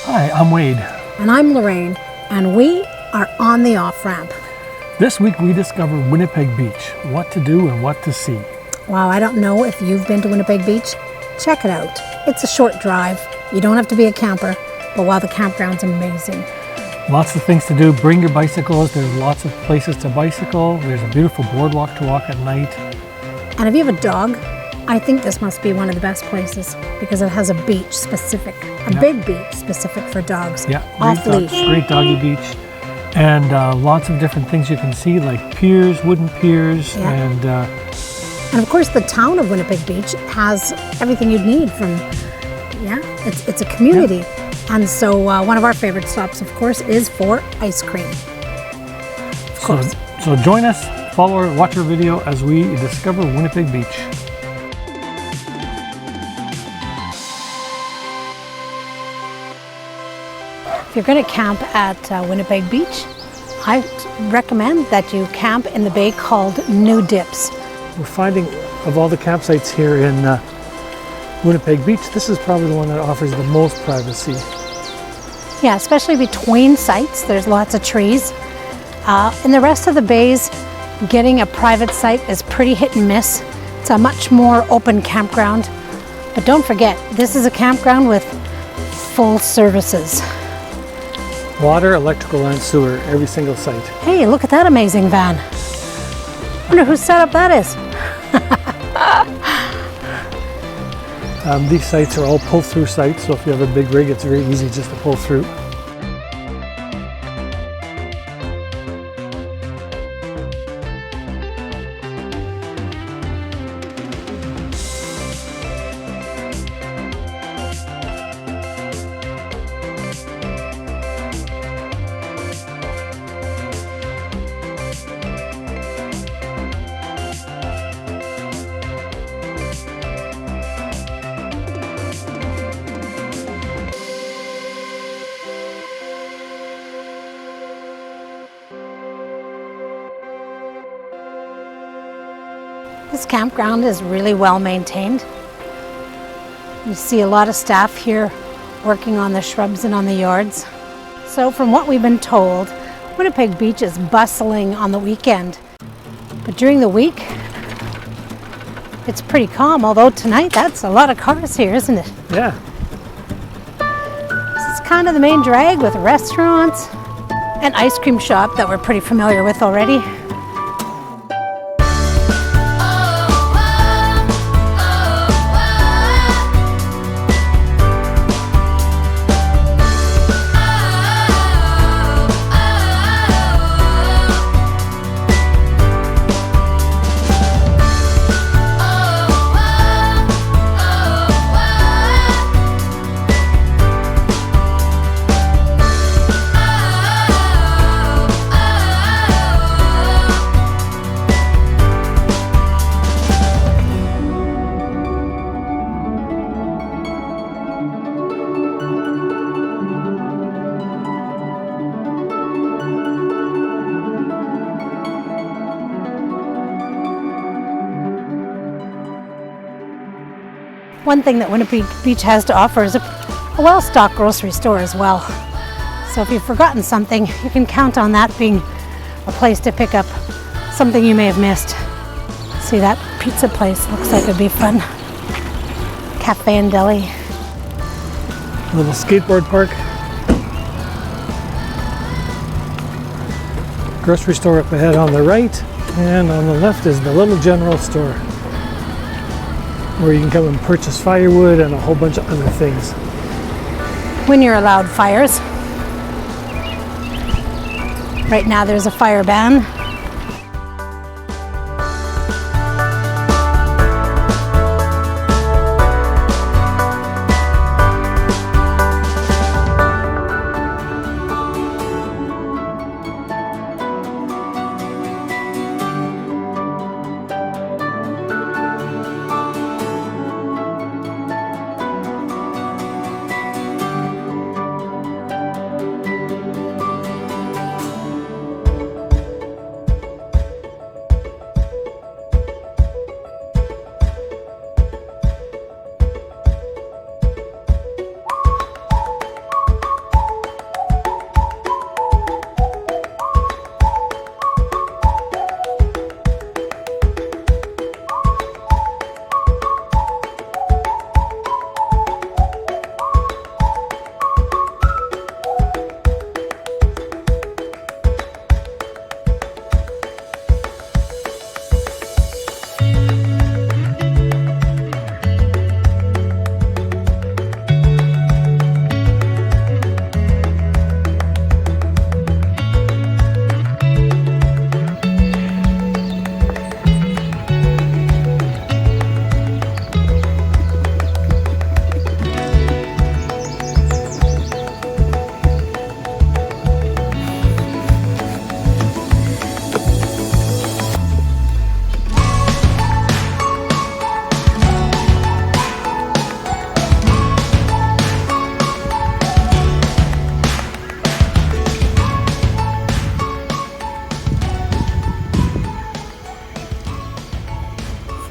Hi, I'm Wade. And I'm Lorraine, and we are on the off-ramp. This week we discover Winnipeg Beach, what to do and what to see. Wow, I don't know if you've been to Winnipeg Beach. Check it out. It's a short drive. You don't have to be a camper, but wow, the campground's amazing. Lots of things to do. Bring your bicycles. There's lots of places to bicycle. There's a beautiful boardwalk to walk at night. And if you have a dog, I think this must be one of the best places because it has a beach specific, big beach specific for dogs. Yeah, off leash. Great doggy beach. And lots of different things you can see, like piers, wooden piers, and of course the town of Winnipeg Beach has everything you'd need from, it's a community. Yeah. And so one of our favorite stops, of course, is for ice cream. Of course. So join us, follow or watch our video as we discover Winnipeg Beach. If you're going to camp at Winnipeg Beach, I recommend that you camp in the bay called New Dips. We're finding, of all the campsites here in Winnipeg Beach, this is probably the one that offers the most privacy. Yeah, especially between sites, there's lots of trees. In the rest of the bays, getting a private site is pretty hit and miss. It's a much more open campground. But don't forget, this is a campground with full services. Water, electrical, and sewer, every single site. Hey, look at that amazing van. Wonder whose setup that is. These sites are all pull-through sites, so if you have a big rig, it's very easy just to pull through. This campground is really well maintained. You see a lot of staff here working on the shrubs and on the yards. So from what we've been told, Winnipeg Beach is bustling on the weekend. But during the week, it's pretty calm, although tonight that's a lot of cars here, isn't it? Yeah. This is kind of the main drag with restaurants, an ice cream shop that we're pretty familiar with already. One thing that Winnipeg Beach has to offer is a well-stocked grocery store as well. So if you've forgotten something, you can count on that being a place to pick up something you may have missed. See, that pizza place looks like it'd be fun. Cafe and deli. A little skateboard park. Grocery store up ahead on the right, and on the left is the little general store, where you can come and purchase firewood and a whole bunch of other things. When you're allowed fires. Right now there's a fire ban.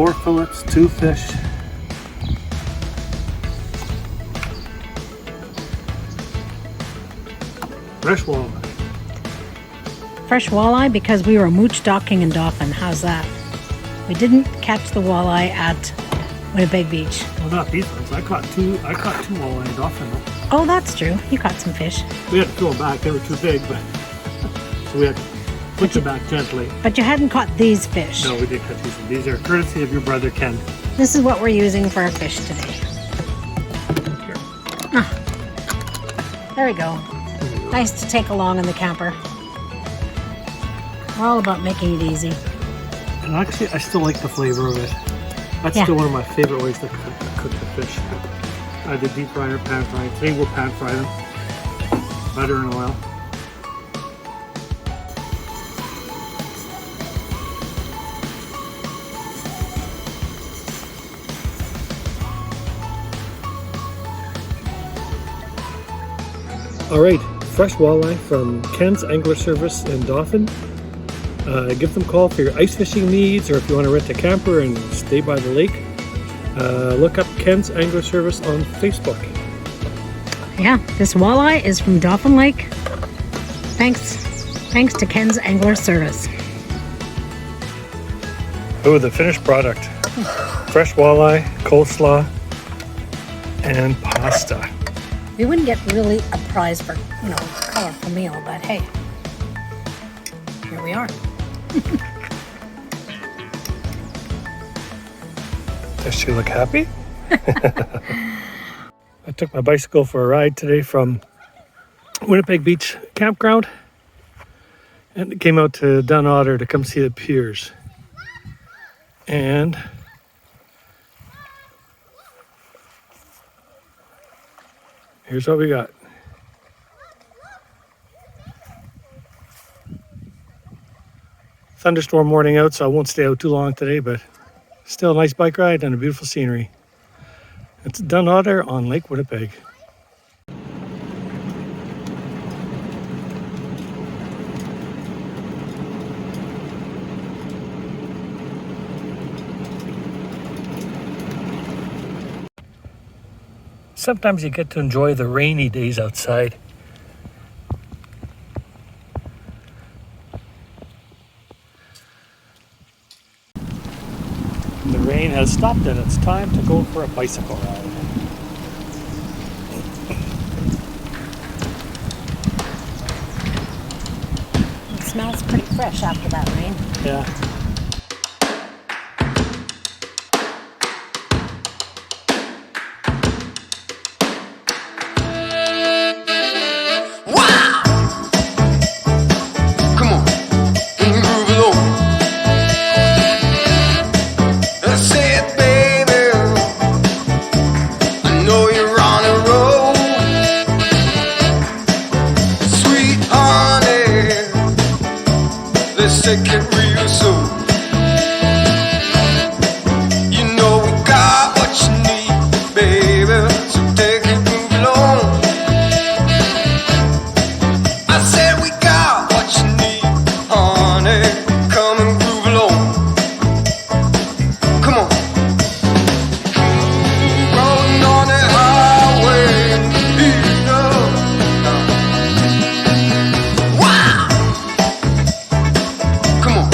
4 fillets, 2 fish. Fresh walleye. Fresh walleye because we were mooch docking in Dauphin. How's that? We didn't catch the walleye at Winnipeg Beach. Well, not these ones. I caught two walleye in Dauphin. Oh, that's true. You caught some fish. We had to throw them back. They were too big, but so we had to put them back gently. But you hadn't caught these fish. No, we didn't catch these ones. These are courtesy of your brother Ken. This is what we're using for our fish today. Here. There we go. Nice to take along in the camper. We're all about making it easy. And actually, I still like the flavor of it. That's still one of my favorite ways to cook the fish. Either deep fry or pan fry. Today we'll pan fry them. Butter and oil. All right, fresh walleye from Ken's Angler Service in Dauphin. Give them a call for your ice fishing needs, or if you want to rent a camper and stay by the lake. Look up Ken's Angler Service on Facebook. Yeah, this walleye is from Dauphin Lake. Thanks to Ken's Angler Service. Oh, the finished product. Fresh walleye, coleslaw, and pasta. We wouldn't get really a prize for, colorful meal, but hey, here we are. Does she look happy? I took my bicycle for a ride today from Winnipeg Beach Campground and came out to Dunotter to come see the piers. And here's what we got. Thunderstorm morning out, so I won't stay out too long today, but still a nice bike ride and a beautiful scenery. It's Dunotter on Lake Winnipeg. Sometimes you get to enjoy the rainy days outside. The rain has stopped and it's time to go for a bicycle ride. It smells pretty fresh after that rain. Yeah. Take it real soon. You know we got what you need, baby. So take it, move along. I said we got what you need, honey. Come and groove along. Come on. Rolling on the highway, you know. Wow. Come on.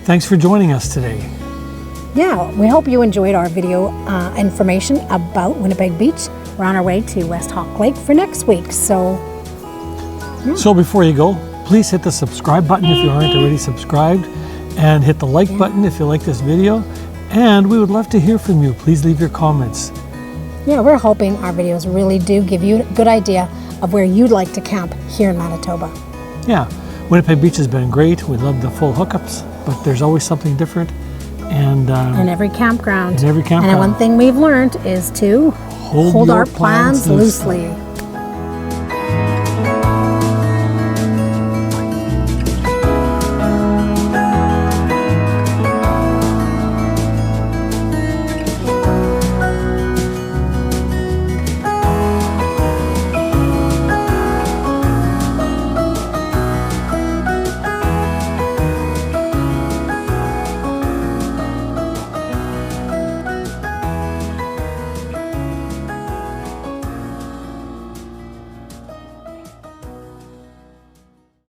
Thanks for joining us today. Yeah, we hope you enjoyed our video information about Winnipeg Beach. We're on our way to West Hawk Lake for next week. So before you go, please hit the subscribe button if you aren't already subscribed, and hit the like button if you like this video. And we would love to hear from you. Please leave your comments. yeah, we're hoping our videos really do give you a good idea of where you'd like to camp here in Manitoba. Yeah, Winnipeg Beach has been great. We love the full hookups, but there's always something different. And In every campground. in every campground. And one thing we've learned is to hold our plans loosely.